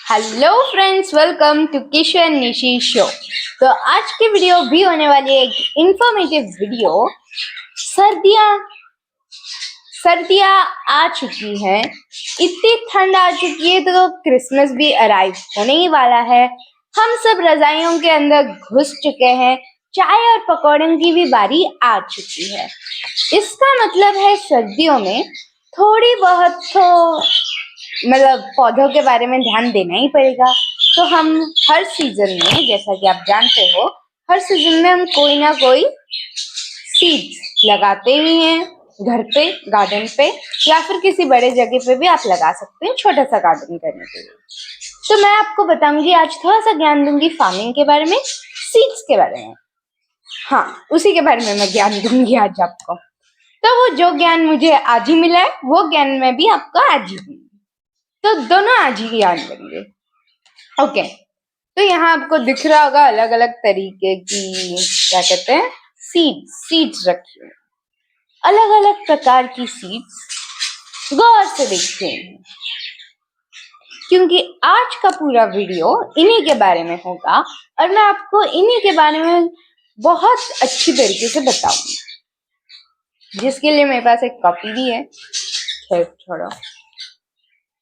Hello friends, welcome to Kishan Nishi show. तो आज की वीडियो भी होने वाली है एक इंफॉर्मेटिव वीडियो। सर्दियाँ सर्दियाँ आ चुकी हैं, इतनी ठंड आ चुकी है तो क्रिसमस भी अराइव होने ही वाला है। हम सब रजाइयों के अंदर घुस चुके हैं, चाय और पकौड़ों की भी बारी आ चुकी है। इसका मतलब है सर्दियों में थोड़ी बहुत तो पौधों के बारे में ध्यान देना ही पड़ेगा। तो हम हर सीजन में, जैसा कि आप जानते हो, हर सीजन में हम कोई ना कोई सीड्स लगाते ही हैं, घर पे, गार्डन पे, या फिर किसी बड़े जगह पे भी आप लगा सकते हैं छोटा सा गार्डन करने के लिए। तो मैं आपको बताऊंगी आज, थोड़ा सा ज्ञान दूंगी फार्मिंग के बारे में, सीड्स के बारे में। हाँ, उसी के बारे में मैं ज्ञान दूंगी आज आपको। तो वो जो ज्ञान मुझे आज ही मिला है, वो ज्ञान मैं भी आपको आज ही दूंगी। तो दोनों आज ही ज्ञान लेंगे। ओके, तो यहाँ आपको दिख रहा होगा अलग अलग तरीके की, क्या कहते हैं, सीड्स रखी हुई, अलग अलग प्रकार की सीड्स। गौर से देखते हैं, क्योंकि आज का पूरा वीडियो इन्हीं के बारे में होगा और मैं आपको इन्हीं के बारे में बहुत अच्छी तरीके से बताऊंगी, जिसके लिए मेरे पास एक कॉपी भी है। खैर छोड़ो,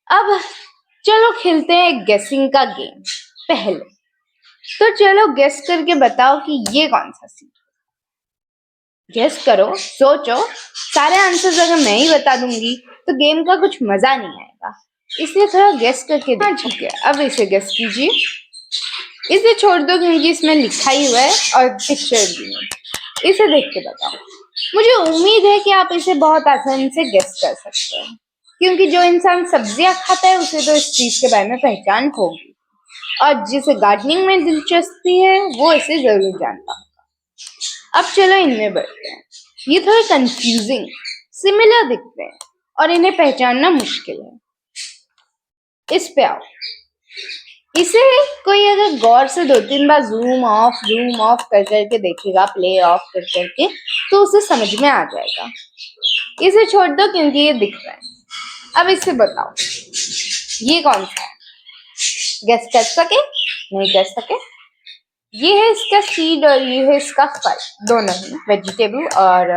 अब चलो खेलते हैं एक गेसिंग का गेम। पहले तो चलो गेस करके बताओ कि ये कौन सा सीड। गेस करो, सोचो। सारे आंसर्स अगर मैं ही बता दूंगी तो गेम का कुछ मजा नहीं आएगा, इसलिए थोड़ा गेस करके। हाँ ठीक है, अब इसे गेस कीजिए। इसे छोड़ दो क्योंकि इसमें लिखा ही हुआ है और पिक्चर भी है। इसे देख के बताओ। मुझे उम्मीद है कि आप इसे बहुत आसानी से गेस कर सकते हैं, क्योंकि जो इंसान सब्जियां खाता है उसे तो इस चीज के बारे में पहचान होगी, और जिसे गार्डनिंग में दिलचस्पी है वो इसे जरूर जानता होगा। अब चलो इनमें बढ़ते हैं। ये थोड़े कंफ्यूजिंग, सिमिलर दिखते हैं और इन्हें पहचानना मुश्किल है। इस पे आओ। इसे कोई अगर गौर से 2-3 बार जूम ऑफ कर करके देखेगा, प्ले ऑफ कर करके, तो उसे समझ में आ जाएगा। इसे छोड़ दो क्योंकि ये दिख रहा है। अब इसे बताओ ये कौन सा है। गेस कर सके? नहीं कर सके? ये है इसका सीड और ये है इसका फल, दोनों ही वेजिटेबल और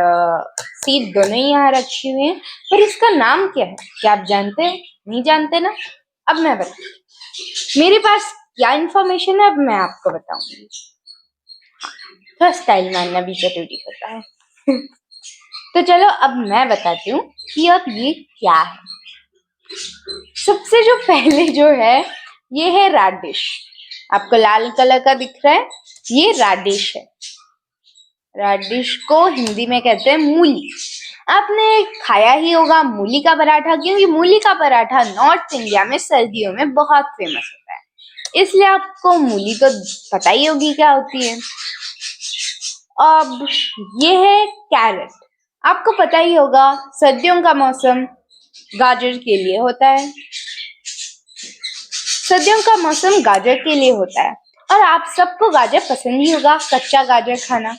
सीड दोनों ही यहाँ रखी हुई हैं। पर इसका नाम क्या है, क्या आप जानते हैं? नहीं जानते ना? अब मैं बताऊँ, मेरे पास क्या इन्फॉर्मेशन है अब मैं आपको बताऊंगी। थोड़ा स्टाइल मानना भी जरूरी होता है। तो चलो अब मैं बताती हूँ कि अब ये क्या है। सबसे जो पहले जो है, ये है राडिश। आपको लाल कलर का दिख रहा है, ये राडिश है। राडिश को हिंदी में कहते हैं मूली। आपने खाया ही होगा मूली का पराठा, क्योंकि मूली का पराठा नॉर्थ इंडिया में सर्दियों में बहुत फेमस होता है, इसलिए आपको मूली तो पता ही होगी क्या होती है। अब ये है कैरेट। आपको पता ही होगा सर्दियों का मौसम गाजर के लिए होता है। सर्दियों का मौसम गाजर के लिए होता है और आप सबको गाजर पसंद ही होगा, कच्चा गाजर खाना।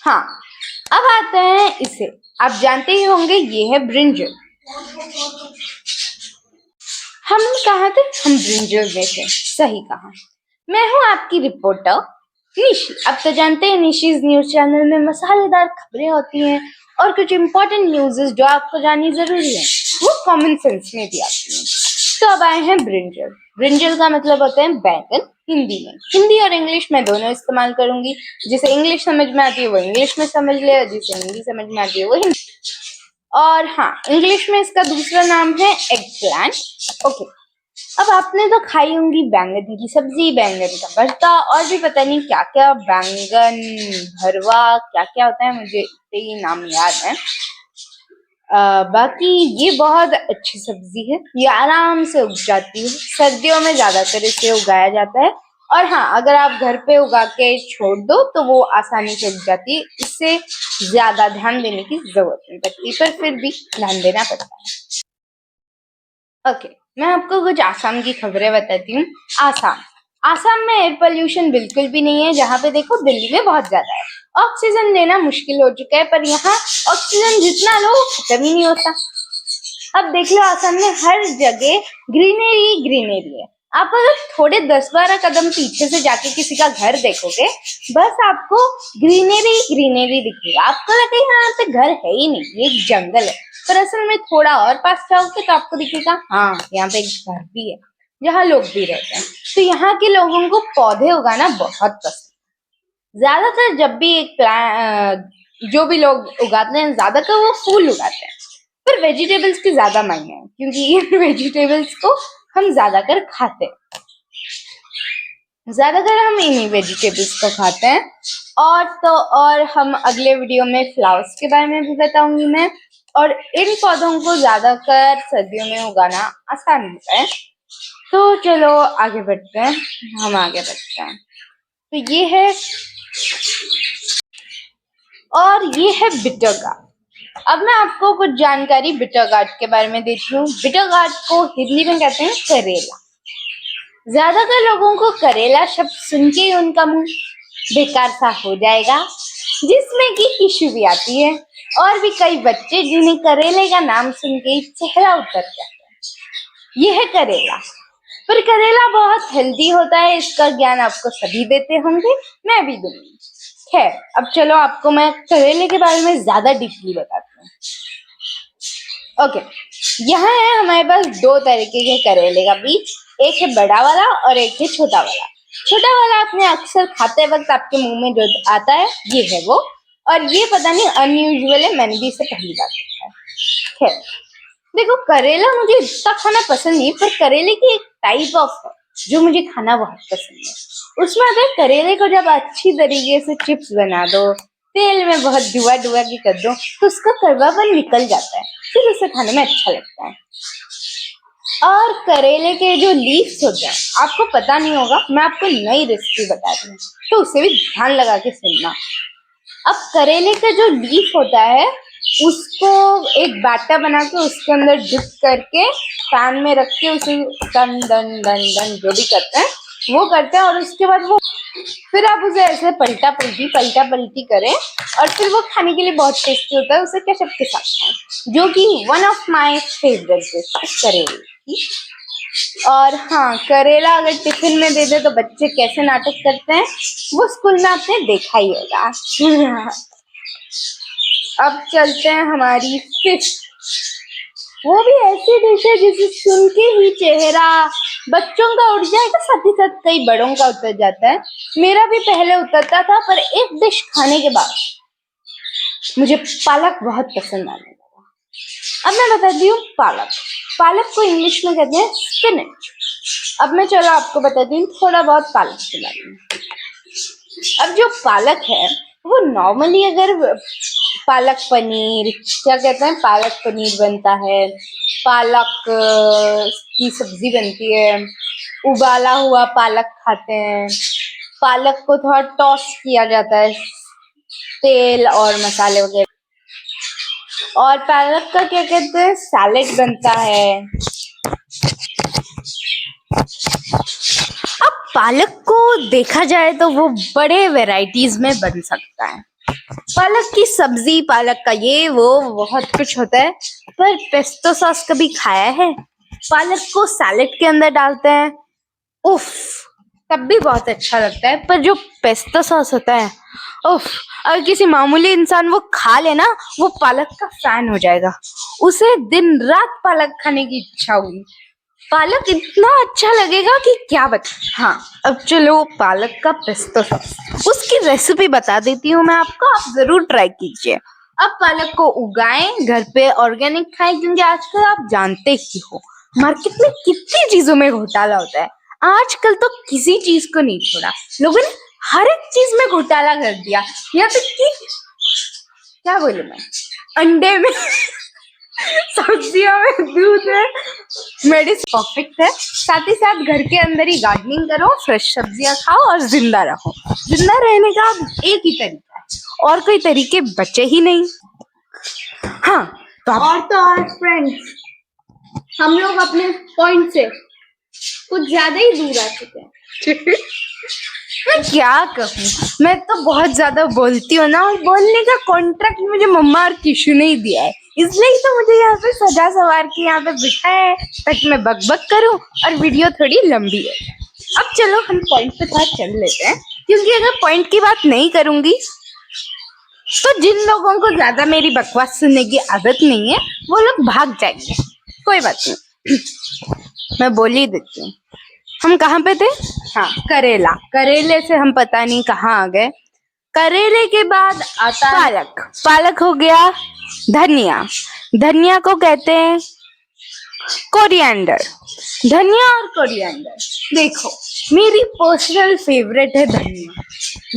हाँ, अब आते हैं इसे, आप जानते ही होंगे, ये है ब्रिंजल। हम कहाँ थे? हम ब्रिंजल में थे, सही कहा। मैं हूँ आपकी रिपोर्टर निशी। अब तो जानते हैं निशीज न्यूज चैनल में मसालेदार खबरें होती हैं और कुछ इम्पोर्टेंट न्यूज़ जो आपको जाननी जरूरी है वो कॉमन सेंस में भी आती हैं। तो अब आए हैं ब्रिंजल। ब्रिंजल का मतलब होता है बैंगन हिंदी में। हिंदी और इंग्लिश में दोनों इस्तेमाल करूंगी। जिसे इंग्लिश समझ में आती है वो इंग्लिश में समझ ले, और जिसे हिंदी समझ में आती है वो हिंदी। और हाँ, इंग्लिश में इसका दूसरा नाम है एग प्लांट। ओके, अब आपने तो खाई होंगी बैंगन की सब्जी, बैंगन का भरता, और भी पता नहीं क्या क्या, बैंगन भरवा, क्या क्या होता है, मुझे इतने ही नाम याद है। बाकी ये बहुत अच्छी सब्जी है, ये आराम से उग जाती है। सर्दियों में ज्यादातर इसे उगाया जाता है, और हाँ, अगर आप घर पे उगा के छोड़ दो तो वो आसानी से उग जाती है। इससे ज्यादा ध्यान देने की जरूरत नहीं पड़ती, पर फिर भी ध्यान देना पड़ता है। ओके, मैं आपको कुछ आसाम की खबरें बताती हूँ। आसाम में एयर पोल्यूशन बिल्कुल भी नहीं है, जहाँ पे देखो दिल्ली में बहुत ज्यादा है। ऑक्सीजन लेना मुश्किल हो चुका है, पर यहाँ ऑक्सीजन जितना लो खत्म ही नहीं होता। अब देख लो आसाम में हर जगह ग्रीनरी ग्रीनरी है। आप अगर थोड़े 10-12 कदम पीछे से जाके किसी का घर देखोगे, बस आपको ग्रीनरी ग्रीनरी दिखेगा। आपको लगेगा यहाँ पे घर है ही नहीं, ये एक जंगल है। पर असल में थोड़ा और पास जाओगे तो आपको दिखेगा हाँ यहाँ पे एक घर भी है जहाँ लोग भी रहते हैं। तो यहाँ के लोगों को पौधे उगाना बहुत पसंद है। ज्यादातर जब भी जो भी लोग उगाते हैं ज्यादातर वो फूल उगाते हैं, पर वेजिटेबल्स की ज्यादा मांग है क्योंकि इन वेजिटेबल्स को हम ज्यादातर खाते हैं। ज्यादातर हम इन्हीं वेजिटेबल्स को खाते हैं। और हम अगले वीडियो में फ्लावर्स के बारे में भी बताऊंगी मैं। और इन पौधों को ज्यादातर सर्दियों में उगाना आसान होता है। तो चलो आगे बढ़ते हैं, हम आगे बढ़ते हैं। तो ये है, और ये है बिटर गार्ड। अब मैं आपको कुछ जानकारी बिटर गार्ड के बारे में देती हूँ। बिटर गार्ड को हिंदी में कहते हैं करेला। ज्यादातर लोगों को करेला शब्द सुन के ही उनका मुंह बेकार सा हो जाएगा, जिसमें कि टिश्यू भी आती है और भी कई बच्चे जिन्हें करेले का नाम सुन के ही चेहरा उतर जाता है। यह है करेला। पर करेला बहुत हेल्दी होता है, इसका ज्ञान आपको सभी देते होंगे, मैं भी दूंगी। खैर अब चलो आपको मैं करेले के बारे में ज्यादा डीपली बताती हूँ। ओके, यहाँ है हमारे पास दो तरीके के करेले का बीज। एक है बड़ा वाला और एक है छोटा वाला। छोटा वाला आपने अक्सर खाते वक्त आपके मुंह में जो आता है ये है वो, और ये पता नहीं अनयूजुअल है, मैंने भी इसे पहली बार देखा है। खैर देखो, करेला मुझे इतना खाना पसंद नहीं, पर करेले की एक टाइप ऑफ है जो मुझे खाना बहुत पसंद है। उसमें अगर करेले को जब अच्छी तरीके से चिप्स बना दो, तेल में बहुत डुबा डुबा के कर दो, तो उसका कड़वापन निकल जाता है, फिर उसे खाने में अच्छा लगता है। और करेले के जो लीव्स होते हैं, आपको पता नहीं होगा, मैं आपको नई रेसिपी बता रही हूँ, तो उसे भी ध्यान लगा के सुनना। अब करेले का जो लीफ होता है उसको एक बैटर बना के उसके अंदर डिप करके पैन में रख के उसे डन डन डन डन जो भी करते हैं वो करते हैं, और उसके बाद वो फिर आप उसे ऐसे पलटा पलटी करें, और फिर वो खाने के लिए बहुत टेस्टी होता है। उसे केचप के साथ खाएं, जो कि one of my favourite dish है करेले की। और हाँ, करेला अगर टिफिन में दे दे तो बच्चे कैसे नाटक करते हैं वो स्कूल में आपने देखा ही होगा। अब चलते हैं हमारी फिश। वो भी ऐसी डिश है जिसे सुन के ही चेहरा बच्चों का उठ जाएगा, साथ ही साथ कई बड़ों का उतर जाता है। मेरा भी पहले उतरता था, पर एक डिश खाने के बाद मुझे पालक बहुत पसंद आने लगा। अब मैं बताती हूँ पालक को इंग्लिश में कहते हैं स्पिनच। अब मैं चलो आपको बताती हूँ थोड़ा बहुत पालक के बारे में। अब जो पालक है वो नॉर्मली अगर पालक पनीर, क्या कहते हैं, पालक पनीर बनता है, पालक की सब्जी बनती है, उबाला हुआ पालक खाते हैं, पालक को थोड़ा टॉस किया जाता है तेल और मसाले वगैरह, और पालक का क्या कहते हैं सैलेड बनता है। अब पालक को देखा जाए तो वो बड़े वैरायटीज में बन सकता है। पालक की सब्जी, पालक का ये वो बहुत कुछ होता है। पर पेस्टो सॉस कभी खाया है? पालक को सैलेड के अंदर डालते हैं, उफ, तब भी बहुत अच्छा लगता है। पर जो पेस्टो सॉस होता है, उफ, अगर किसी मामूली इंसान वो खा लेना, वो पालक का फैन हो जाएगा, उसे दिन रात पालक खाने की इच्छा होगी। पालक इतना अच्छा लगेगा कि क्या बता। हाँ, अब चलो पालक का पेस्टो सॉस, उसकी रेसिपी बता देती हूँ मैं आपको, आप जरूर ट्राई कीजिए। अब पालक को उगाएं, घर पे ऑर्गेनिक खाएं, क्योंकि आजकल आप जानते ही हो मार्केट में कितनी चीजों में घोटाला होता है। आजकल तो किसी चीज को नहीं छोड़ा, लोगों ने हर एक चीज में घोटाला कर दिया। या तो कि क्या बोलूं मैं, अंडे में सब्जियों में, दूध में, मेडिसिन परफेक्ट है। साथ ही साथ घर के अंदर ही गार्डनिंग करो, फ्रेश सब्जियां खाओ और जिंदा रहो। जिंदा रहने का एक ही तरीका है, और कोई तरीके बचे ही नहीं। हाँ तो फ्रेंड्स, हम लोग अपने पॉइंट से कुछ ज्यादा ही दूर आ चुके हैं। मैं क्या कहूँ, मैं तो बहुत ज्यादा बोलती हूँ ना, और बोलने का कॉन्ट्रैक्ट मुझे मम्मा और किशु ने ही दिया है, इसलिए तो मुझे यहाँ पे सजा सवार के यहाँ पे बिठा है ताकि मैं बकबक करूं और वीडियो थोड़ी लंबी है। अब चलो हम पॉइंट पे थोड़ा चल लेते हैं, क्योंकि अगर पॉइंट की बात नहीं करूंगी तो जिन लोगों को ज्यादा मेरी बकवास सुनने की आदत नहीं है वो लोग भाग जाएंगे। कोई बात नहीं, मैं बोल ही देती हूँ। हम कहाँ पे थे? हाँ, करेला। करेले से हम पता नहीं कहाँ आ गए। करेले के बाद आता पालक। पालक हो गया धनिया। धनिया को कहते हैं कोरिएंडर। धनिया और कोरिएंडर, देखो मेरी पर्सनल फेवरेट है धनिया।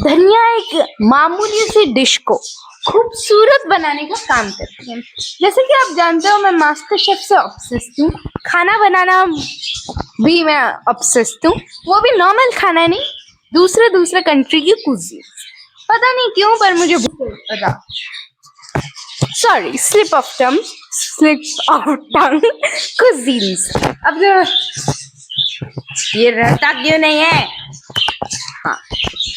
धनिया एक मामूली सी डिश को खूबसूरत बनाने का काम करती है। जैसे कि आप जानते हो मैं मास्टर शेफ से ऑब्सेस्ड हूँ, खाना बनाना भी मैं ऑब्सेस्ड हूँ, वो भी नॉर्मल खाना नहीं, दूसरे कंट्री की कुजीन। पता नहीं क्यों पर मुझे sorry slip of tongue cuisines. अब ये रहता क्यों नहीं है? हाँ,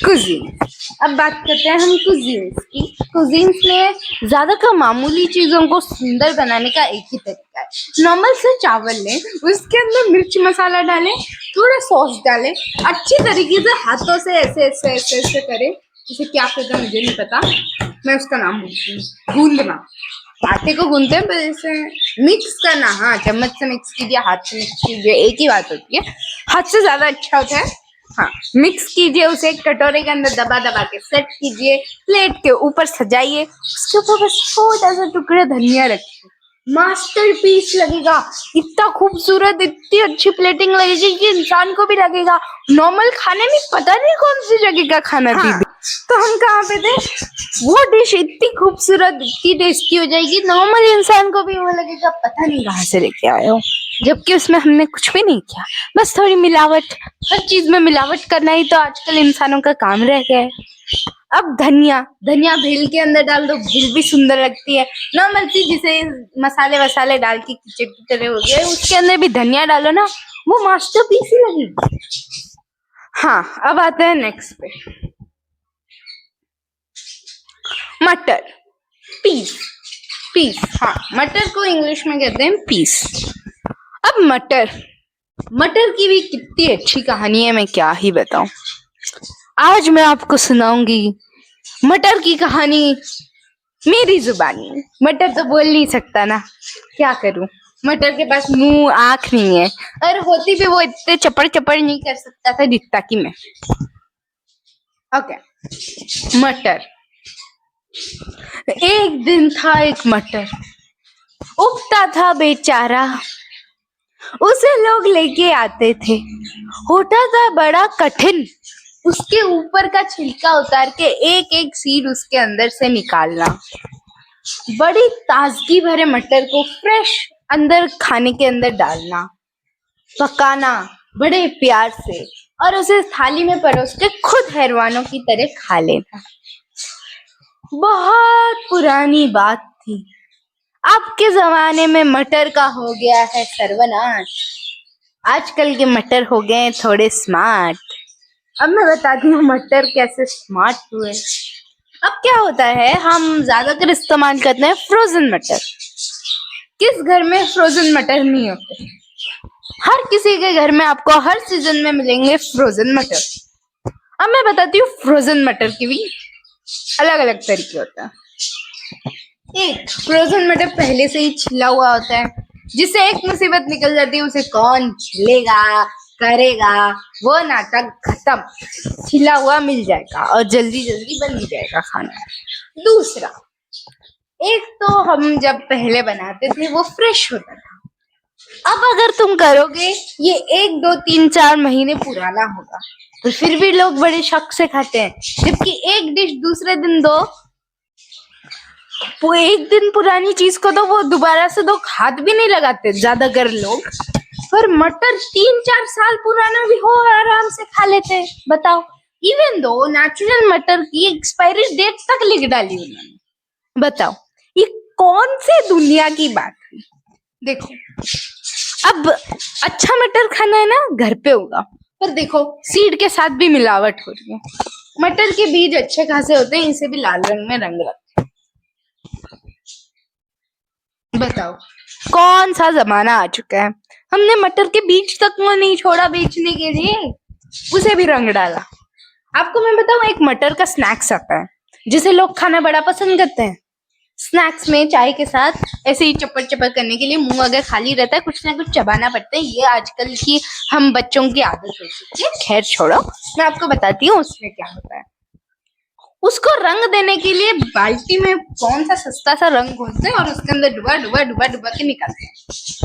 कुजीन। अब बात करते हैं हम कुजीन्स की। कुजीन्स में ज्यादातर मामूली चीजों को सुंदर बनाने का एक ही तरीका है। नॉर्मल से चावल लें, उसके अंदर मिर्च मसाला डालें, थोड़ा सॉस डालें, अच्छी तरीके से हाथों से ऐसे ऐसे ऐसे ऐसे करें। इसे क्या कहते हैं मुझे नहीं पता, मैं उसका नाम भूलती हूँ। गूंदना, आटे को गूंदते हैं पर इसे मिक्स करना। हाँ, चम्मच से मिक्स कीजिए, हाथ से मिक्स कीजिए, एक ही बात होती है। हाथ से ज्यादा अच्छा होता है। हाँ, मिक्स कीजिए, उसे एक कटोरे के अंदर दबा दबा के सेट कीजिए, प्लेट के ऊपर सजाइए, उसके ऊपर बस छोटा सा टुकड़ा धनिया रखिए, मास्टरपीस लगेगा। इतना खूबसूरत, इतनी अच्छी प्लेटिंग लगेगी कि इंसान को भी लगेगा नॉर्मल खाने में पता नहीं कौन सी जगह का खाना थी। तो हम कहाँ पे थे? वो डिश इतनी खूबसूरत, इतनी टेस्टी हो जाएगी, नॉर्मल इंसान को भी वो लगेगा पता नहीं कहाँ से लेके आए हो, जबकि उसमें हमने कुछ भी नहीं किया, बस थोड़ी मिलावट। हर चीज में मिलावट करना ही तो आजकल इंसानों का काम रह गया है। अब धनिया भेल के अंदर डाल दो, भेल भी सुंदर लगती है। नॉर्मल चीज जिसे मसाले वसाले डाल के खिचड़ी की तरह हो गया, उसके अंदर भी धनिया डालो ना, वो मास्टरपीस ही लगेगी। हाँ, अब आते हैं नेक्स्ट पे, मटर। पीस। हाँ, मटर को इंग्लिश में कहते हैं पीस। अब मटर की भी कितनी अच्छी कहानी है, मैं क्या ही बताऊं। आज मैं आपको सुनाऊंगी मटर की कहानी मेरी जुबानी। मटर तो बोल नहीं सकता ना, क्या करूं, मटर के पास मुंह आंख नहीं है, और होती भी वो इतने चपड़ नहीं कर सकता था जितना कि मैं। ओके, मटर। एक दिन था एक मटर, उगता था बेचारा, उसे लोग लेके आते थे, होता था बड़ा कठिन उसके ऊपर का छिलका उतार के एक एक सीड उसके अंदर से निकालना। बड़ी ताजगी भरे मटर को फ्रेश अंदर खाने के अंदर डालना, पकाना बड़े प्यार से, और उसे थाली में परोस के खुद हैरवानों की तरह खा लेना। बहुत पुरानी बात थी, आपके जमाने में मटर का हो गया है सर्वनाश, आजकल के मटर हो गए थोड़े स्मार्ट। अब मैं बताती हूँ मटर कैसे स्मार्ट हुए। अब क्या होता है, हम ज्यादातर इस्तेमाल करते हैं फ्रोजन मटर। किस घर में फ्रोजन मटर नहीं होते? हर किसी के घर में आपको हर सीजन में मिलेंगे फ्रोजन मटर। अब मैं बताती हूँ फ्रोजन मटर की भी अलग अलग तरीके होते हैं। एक, फ्रोजन मटर पहले से ही छिला हुआ होता है, जिससे एक मुसीबत निकल जाती है उसे कौन छिलेगा करेगा, वो नाटक खत्म, छिला हुआ मिल जाएगा और जल्दी जल्दी बन भी जाएगा खाना। दूसरा, एक तो हम जब पहले बनाते थे वो फ्रेश होता था, अब अगर तुम करोगे ये 1 2 3 4 महीने पुराना होगा, तो फिर भी लोग बड़े शौक से खाते हैं, जबकि एक डिश दूसरे दिन दो, वो 1 दिन पुरानी चीज को तो वो दोबारा से 2 हाथ भी नहीं लगाते ज्यादातर लोग, पर मटर 3 4 साल पुराना भी हो आराम से खा लेते हैं। बताओ, इवन दो नेचुरल मटर की एक्सपायरी डेट तक लिख डाली उन्होंने। बताओ ये कौन से दुनिया की बात है? देखो, अब अच्छा मटर खाना है ना, घर पे होगा, पर देखो सीड के साथ भी मिलावट हो रही है। मटर के बीज अच्छे खासे होते हैं, इसे भी लाल रंग में रंग रखते हैं। बताओ कौन सा जमाना आ चुका है। हमने मटर के बीज तक वो नहीं छोड़ा बेचने के लिए, उसे भी रंग डाला। आपको मैं बताऊं, एक मटर का स्नैक्स आता है जिसे लोग खाना बड़ा पसंद करते हैं। स्नैक्स में चाय के साथ ऐसे ही चप्पड़ चप्पड़ करने के लिए मुंह अगर खाली रहता है, कुछ ना कुछ चबाना पड़ता है। ये आजकल की हम बच्चों की आदत हो चुकी है। खैर छोड़ो, मैं आपको बताती हूँ उसमें क्या होता है। उसको रंग देने के लिए बाल्टी में कौन सा सस्ता सा रंग घोलते हैं और उसके अंदर डुबा डुबा डुबा डुबा के निकालते हैं।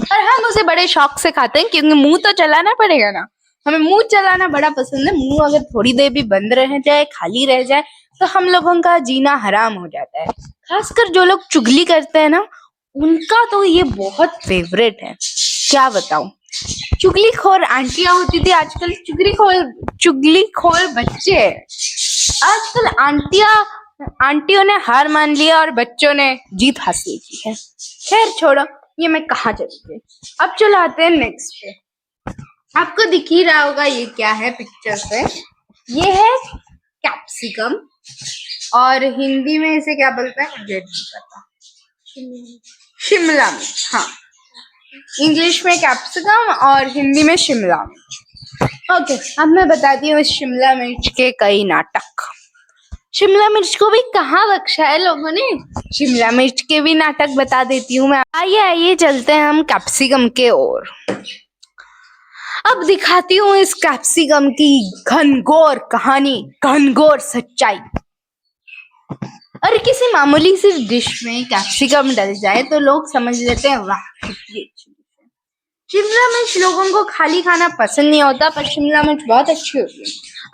और हम उसे बड़े शौक से खाते हैं क्योंकि मुंह तो चलाना पड़ेगा ना। हमें मुंह चलाना बड़ा पसंद है। मुंह अगर थोड़ी देर भी बंद रह जाए, खाली रह जाए, तो हम लोगों का जीना हराम हो जाता है। खासकर जो लोग चुगली करते हैं ना, उनका तो ये बहुत फेवरेट है। क्या बताऊं, चुगलीखोर आंटियां होती थी, आजकल चुगलीखोर बच्चे हैं। आजकल आंटियों ने हार मान लिया और बच्चों ने जीत हासिल की है। खैर छोड़ो, ये मैं कहाँ चली गई। अब चलो आते हैं नेक्स्ट पे। आपको दिख ही रहा होगा ये क्या है पिक्चर पे। ये है कैप्सिकम, और हिंदी में इसे क्या बोलते हैं मुझे नहीं पता। शिमला मिर्च, हाँ। इंग्लिश में कैप्सिकम और हिंदी में शिमला मिर्च। ओके, अब मैं बताती हूँ इस शिमला मिर्च के कई नाटक। शिमला मिर्च को भी कहाँ बख्शा है लोगों ने। शिमला मिर्च के भी नाटक बता देती हूँ मैं। आइए आइए चलते हैं हम कैप्सिकम के ओर। अब दिखाती हूँ इस कैप्सिकम की घनघोर कहानी, घनघोर सच्चाई। और किसी मामूली सी डिश में कैप्सिकम डल जाए तो लोग समझ लेते हैं वाह कितनी अच्छी। शिमला मिर्च लोगों को खाली खाना पसंद नहीं होता, पर शिमला मिर्च बहुत अच्छी होती है।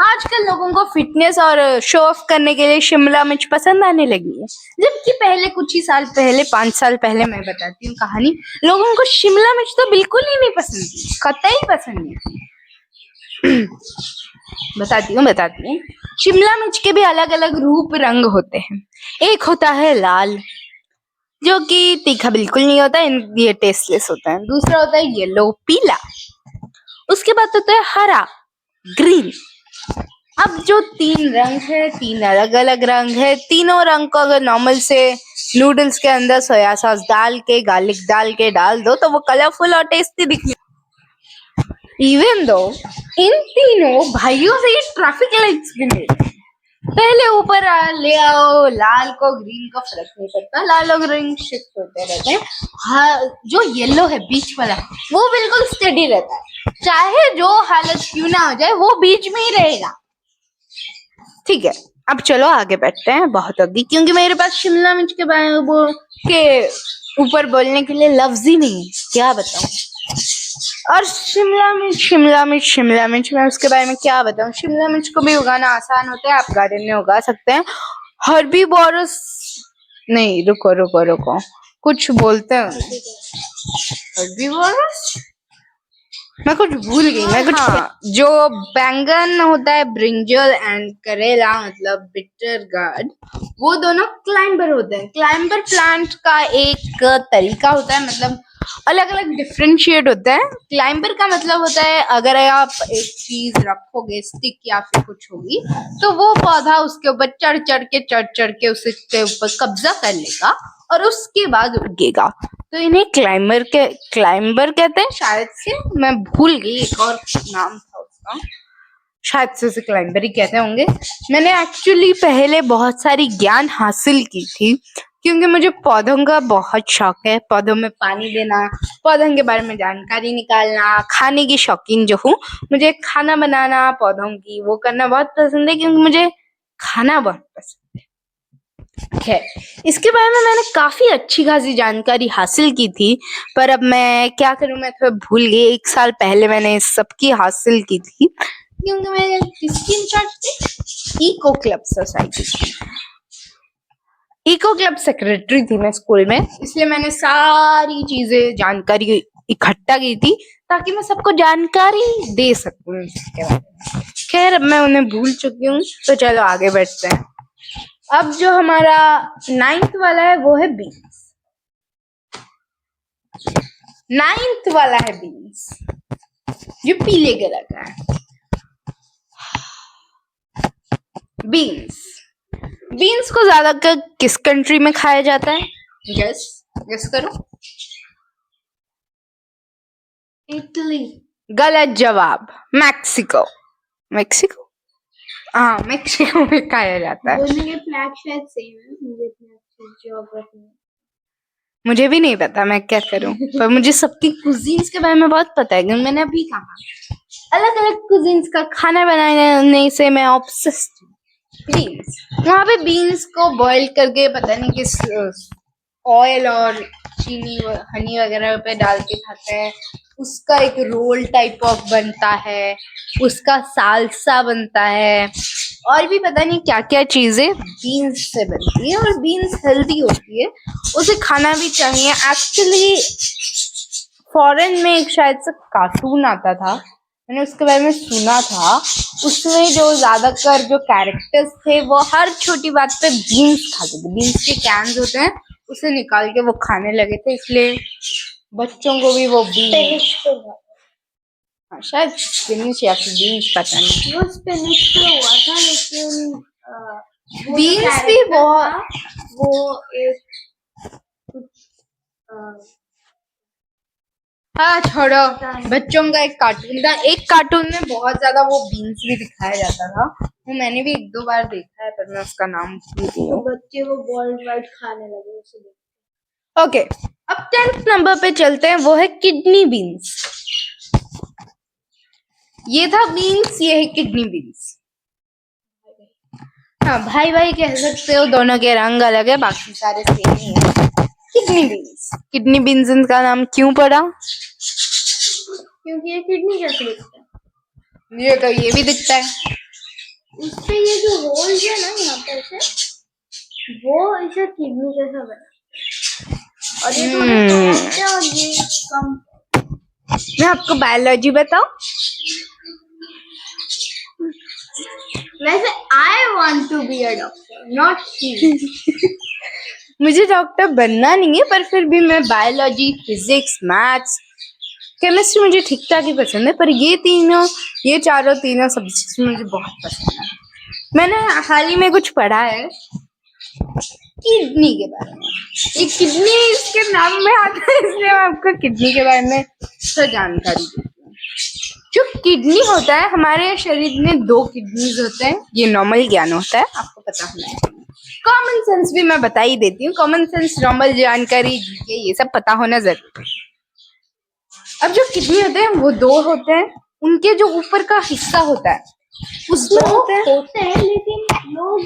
आजकल लोगों को फिटनेस और शो ऑफ करने के लिए शिमला मिर्च पसंद आने लगी है, जबकि पहले कुछ ही साल पहले, 5 साल पहले, मैं बताती हूँ कहानी, लोगों को शिमला मिर्च तो बिल्कुल ही नहीं पसंद थी, कतई पसंद नहीं थी। बताती हूँ। शिमला मिर्च के भी अलग अलग रूप रंग होते हैं। एक होता है लाल, जो कि तीखा बिल्कुल नहीं होता, ये टेस्टलेस होता है। दूसरा होता है येलो, पीला। उसके बाद होता है हरा, ग्रीन। अब जो 3 रंग है, 3 अलग अलग रंग है। तीनों रंग को अगर नॉर्मल से नूडल्स के अंदर सोया सॉस डाल के, गार्लिक डाल के डाल दो तो वो कलरफुल और टेस्टी दिखने। इवन दो इन तीनों भाइयों से ये ट्रैफिक लाइट्स भी नहीं। पहले ऊपर ले आओ, लाल को ग्रीन का फर्क नहीं पड़ता, लाल और ग्रीन शिफ्ट होते रहते हैं। हाँ, जो येलो है बीच वाला, वो बिल्कुल स्टेडी रहता है, चाहे जो हालत क्यों ना हो जाए वो बीच में ही रहेगा। ठीक है, अब चलो आगे बढ़ते हैं। बहुत होगी क्योंकि मेरे पास शिमला मिर्च के बारे के ऊपर बोलने के लिए लफ्ज ही नहीं है, क्या बताऊं। और शिमला मिर्च मैं उसके बारे में क्या बताऊं। शिमला मिर्च को भी उगाना आसान होता है, आप गार्डन में उगा सकते हैं। हर्बीवोरस नहीं, रुको, कुछ बोलते हैं हर्बीवोरस, मैं कुछ भूल गई। मैं कुछ जो बैंगन होता है, ब्रिंजल, एंड करेला मतलब बिटर गार्ड, वो दोनों क्लाइंबर होते हैं। क्लाइंबर प्लांट का एक तरीका होता है, मतलब अलग अलग डिफरेंशिएट होता है। क्लाइंबर का मतलब होता है अगर आप एक चीज रखोगे, स्टिक या फिर कुछ होगी, तो वो पौधा उसके ऊपर चढ़ चढ़ के उसके ऊपर कब्जा कर लेगा और उसके बाद उगेगा। तो इन्हें क्लाइंबर कहते हैं शायद से, मैं भूल गई एक और नाम था उसका, शायद से उसे क्लाइंबर ही कहते होंगे। मैंने एक्चुअली पहले बहुत सारी ज्ञान हासिल की थी क्योंकि मुझे पौधों का बहुत शौक है। पौधों में पानी देना, पौधों के बारे में जानकारी निकालना, खाने की शौकीन जो हूँ, मुझे खाना बनाना, पौधों की वो करना बहुत पसंद है क्योंकि मुझे खाना बहुत पसंद है। खैर, इसके बारे में मैंने काफी अच्छी खासी जानकारी हासिल की थी, पर अब मैं क्या करूं, मैं थोड़ा भूल गई। 1 साल पहले मैंने सबकी हासिल की थी क्योंकि मैं किसकी इंचार्ज थी, इको क्लब सोसाइटी की, इको क्लब सेक्रेटरी थी मैं स्कूल में, इसलिए मैंने सारी चीजें जानकारी इकट्ठा की थी ताकि मैं सबको जानकारी दे सकूं इसके बारे में। खैर, अब मैं उन्हें भूल चुकी हूँ, तो चलो आगे बढ़ते हैं। अब जो हमारा 9th वाला है वो है बीन्स। 9th वाला है बीन्स, जो पीले कलर का है। बीन्स को ज्यादातर किस कंट्री में खाया जाता है? गेस करो। इटली। गलत जवाब, मैक्सिको। मैक्सिको, हाँ मैक्सिको में खाया जाता है। दोनों के फ्लैग शायद सेम है, मुझे इतनी अच्छी ज्योग्राफी नहीं। मुझे भी नहीं पता, मैं क्या करूं। पर मुझे सबकी कुजीन्स के बारे में बहुत पता है, क्योंकि मैंने अभी कहा अलग अलग कुजीन्स का खाना बनाने से मैं ऑब्सेस्ड हूँ। बीन्स, वहाँ पे बीन्स को बॉईल करके पता नहीं किस ऑयल और चीनी हनी वगैरह पे डाल के खाते हैं। उसका एक रोल टाइप ऑफ बनता है, उसका सालसा बनता है, और भी पता नहीं क्या क्या चीजें बीन्स से बनती है। और बीन्स हेल्दी होती है, उसे खाना भी चाहिए। एक्चुअली फॉरेन में एक शायद से कार्टून आता था, मैंने उसके बारे में सुना था। उसमें जो ज्यादातर जो कैरेक्टर्स थे वो हर छोटी बात पे बीन्स खाते थे। बीन्स के कैन्स होते हैं, उसे निकाल के वो खाने लगे थे, इसलिए बच्चों को भी वो बीन्स, हाँ शायद स्पिनिश या फिर बीन्स, पता नहीं। वो स्पिनिश पे हुआ था, लेकिन वो बीन्स भी character बहुत, था, वो एक कुछ हाँ छोड़ो। बच्चों का एक कार्टून था, एक कार्टून में बहुत ज्यादा वो बीन्स भी दिखाया जाता था। वो मैंने भी एक दो बार देखा है, पर मैं उसका नाम भूल गई तो हूँ। बच्चे वो वर्ल्ड वाइड खाने लगे उसे देख। ओके, अब 10th नंबर पे चलते हैं, वो है किडनी बीन्स। ये था बीन्स, ये है किडनी बीन्स। हाँ भाई भाई कह सकते हो, दोनों के रंग अलग है, बाकी सारे सेम ही है। किडनी बीन्स, किडनी बीन्स इनका नाम क्यों पड़ा? क्योंकि ये किडनी जैसे दिखता है। ये तो ये भी दिखता है। उसपे ये जो होल्स है ना यहाँ पर से, वो इसे किडनी जैसा बना, और ये थोड़े सॉफ्ट है और ये कम। मैं आपको बायोलॉजी बताऊं? वैसे I want to be a doctor, not he. मुझे डॉक्टर बनना नहीं है, पर फिर भी मैं बायोलॉजी, फिजिक्स, मैथ्स, केमिस्ट्री मुझे ठीक ठाक ही पसंद है, पर ये चारों तीनों सब्जेक्ट्स मुझे बहुत पसंद है। मैंने हाल ही में कुछ पढ़ा है किडनी के बारे में। ये किडनी इसके नाम में आता है, इसलिए मैं आपको किडनी के बारे में तो जानकारी देती हूँ। जो किडनी होता है, हमारे शरीर में 2 किडनीज होते हैं, ये नॉर्मल ज्ञान होता है, आपको पता होना चाहिए। कॉमन सेंस भी मैं बता ही देती हूँ, कॉमन सेंस, नॉर्मल जानकारी, ये सब पता होना जरूरी है। अब जो किडनी होते हैं वो 2 होते हैं, उनके जो ऊपर का हिस्सा होता है उसमें होते हैं, लेकिन लोग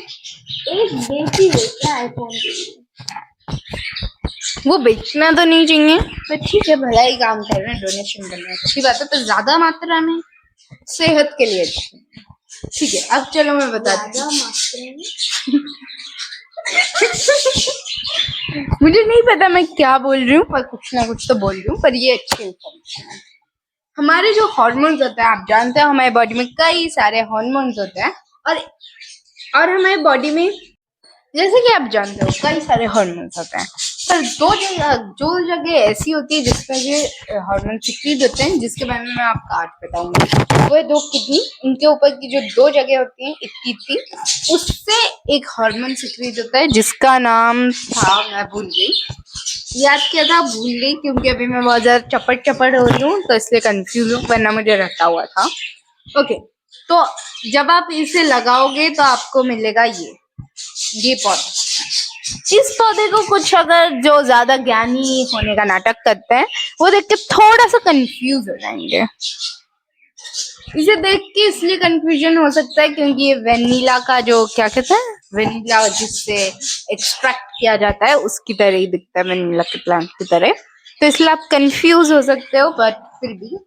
एक बेची देते हैं आईफोन के लिए। वो बेचना तो नहीं चाहिए, पर ठीक है, भला ही काम कर रहे हैं, डोनेशन कर रहे हैं, अच्छी बात है, पर ज्यादा मात्रा में सेहत के लिए अच्छी है। ठीक है, अब चलो मैं बताती हूँ। मुझे नहीं पता मैं क्या बोल रही हूँ, पर कुछ ना कुछ तो बोल रही हूँ, पर ये अच्छी इन्फॉर्मेशन है। हमारे जो हार्मोन्स होते हैं, आप जानते हो हमारे बॉडी में कई सारे हार्मोन्स होते हैं, और हमारे बॉडी में, जैसे कि आप जानते हो, कई सारे हार्मोन्स होते हैं, पर जो जगह ऐसी होती है जिसमें ये हार्मोन सिक्रीट होते हैं, जिसके बारे में मैं आपको आज बताऊंगी। वो है 2 किडनी, उनके ऊपर की जो 2 जगह होती हैं, इतनी उससे एक हार्मोन सिक्रीट होता है, जिसका नाम था, मैं भूल गई, याद किया था, भूल गई, क्योंकि अभी मैं बहुत ज्यादा चपट हो रही हूँ, तो इसलिए कंफ्यूज हूँ, वरना मुझे रटा हुआ था। ओके, तो जब आप इसे लगाओगे तो आपको मिलेगा ये पौधा। इस पौधे को कुछ अगर जो ज्यादा ज्ञानी होने का नाटक करते हैं, वो देख के थोड़ा सा कंफ्यूज हो जाएंगे। इसे देख के इसलिए कंफ्यूजन हो सकता है क्योंकि ये वेनिला का जो क्या कहते हैं, वेनिला जिससे एक्सट्रैक्ट किया जाता है, उसकी तरह ही दिखता है, वेनिला के प्लांट की तरह, तो इसलिए आप कंफ्यूज हो सकते हो। बट फिर भी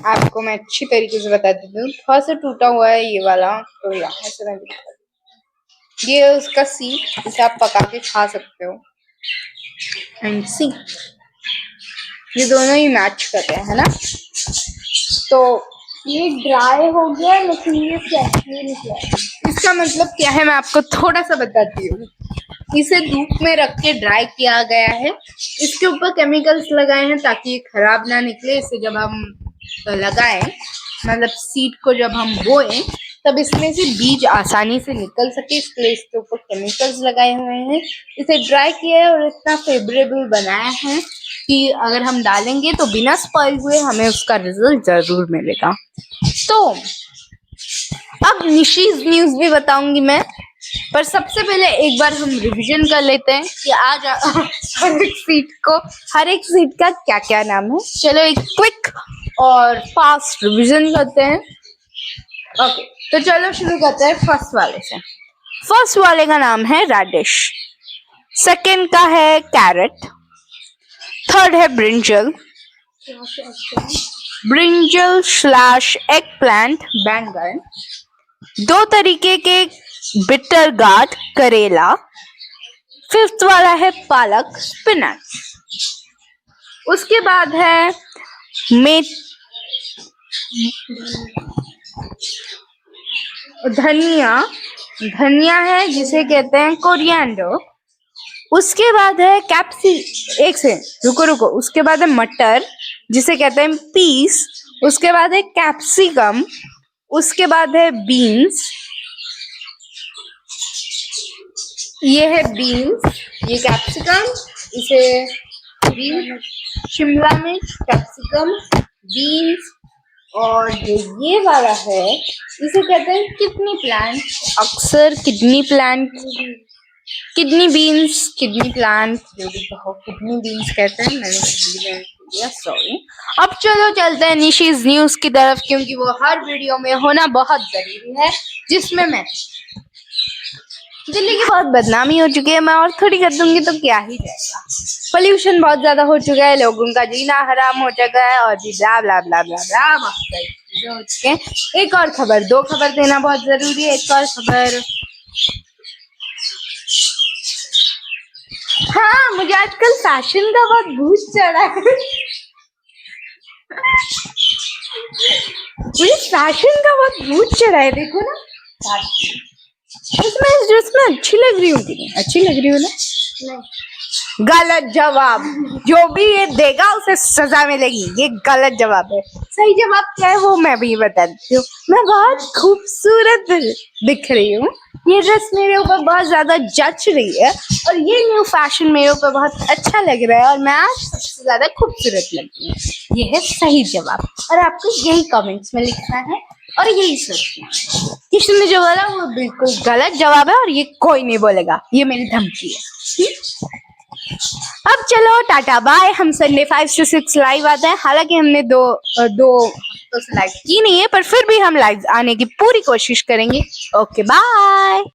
आपको मैं अच्छी तरीके से बता देती हूँ। थोड़ा सा टूटा हुआ है ये वाला, तो यहाँ से मैं दिखा, ये है उसका सीड, इसे आप पका के खा सकते हो। एंड सी, ये दोनों ही मैच कर रहे हैं, है ना? तो ये ड्राई हो गया, लेकिन ये फ्रेशली निकला। इसका मतलब क्या है, मैं आपको थोड़ा सा बताती हूँ। इसे धूप में रख के ड्राई किया गया है, इसके ऊपर केमिकल्स लगाए हैं ताकि ये खराब ना निकले। इसे जब हम लगाएं, मतलब सीड को जब हम बोएं, तब इसमें से बीज आसानी से निकल सके, इसलिए इसके ऊपर केमिकल्स लगाए हुए हैं। इसे ड्राई किया है और इतना फेवरेबल बनाया है कि अगर हम डालेंगे तो बिना स्पॉइल हुए हमें उसका रिजल्ट जरूर मिलेगा। तो अब निशीज न्यूज भी बताऊंगी मैं, पर सबसे पहले एक बार हम रिवीजन कर लेते हैं कि आज हर एक सीट का क्या क्या नाम है। चलो एक क्विक और फास्ट रिवीजन करते हैं। ओके, तो चलो शुरू करते हैं फर्स्ट वाले से। फर्स्ट वाले का नाम है रेडिश, सेकंड का है कैरेट, थर्ड है brinjal, brinjal slash egg plant बैंगन, दो तरीके के बिटर गार्ड करेला, फिफ्थ वाला है पालक स्पिनच, उसके बाद है धनिया है जिसे कहते हैं कोरिएंडर, उसके बाद है उसके बाद है मटर जिसे कहते हैं पीस, उसके बाद है कैप्सिकम, उसके बाद है बीन्स, ये है बीन्स, ये कैप्सिकम, इसे बीन्स, शिमला मिर्च, कैप्सिकम, बीन्स, और जो ये वाला है इसे कहते हैं किडनी प्लांट, अक्सर kidney plant, kidney beans, kidney plant, जो भी कहो किडनी बीन्स कहते हैं, मैंने सॉरी। अब चलो चलते हैं निशीज न्यूज की तरफ, क्योंकि वो हर वीडियो में होना बहुत जरूरी है, जिसमें मैं दिल्ली की बहुत बदनामी हो चुकी है, मैं और थोड़ी कर दूंगी तो क्या ही जाएगा। पोल्यूशन बहुत ज्यादा हो चुका है, लोगों का जीना हराम हो चुका है, और भी ब्ला ब्ला ब्ला ब्ला ब्ला बहुत सारी चीजें हो चुके हैं। एक और खबर, दो खबर देना बहुत जरूरी है। एक और खबर, हाँ, मुझे आजकल फैशन का बहुत भूत चढ़ा है। मुझे फैशन का बहुत भूत चढ़ा है, देखो ना। इसमें इस ड्रेस में अच्छी लग रही हूँ कि नहीं? अच्छी लग रही हूँ ना? नहीं। गलत जवाब। जो भी ये देगा उसे सजा मिलेगी, ये गलत जवाब है। सही जवाब क्या है वो मैं भी बता देती हूँ। मैं बहुत खूबसूरत दिख रही हूँ, ये ड्रेस मेरे ऊपर बहुत ज्यादा जच रही है, और ये न्यू फैशन मेरे ऊपर बहुत अच्छा लग रहा है, और मैं आज सबसे ज्यादा खूबसूरत लग रही हूँ। ये है सही जवाब, और आपको यही कमेंट्स में लिखना है और यही सोचना है। किशन ने जो बोला वो बिल्कुल गलत जवाब है, और ये कोई नहीं बोलेगा, ये मेरी धमकी है। अब चलो टाटा बाय, हम संडे 5 से 6 लाइव आते हैं। हालांकि हमने दो हफ्तों से लाइव की नहीं है, पर फिर भी हम लाइव आने की पूरी कोशिश करेंगे। Okay bye.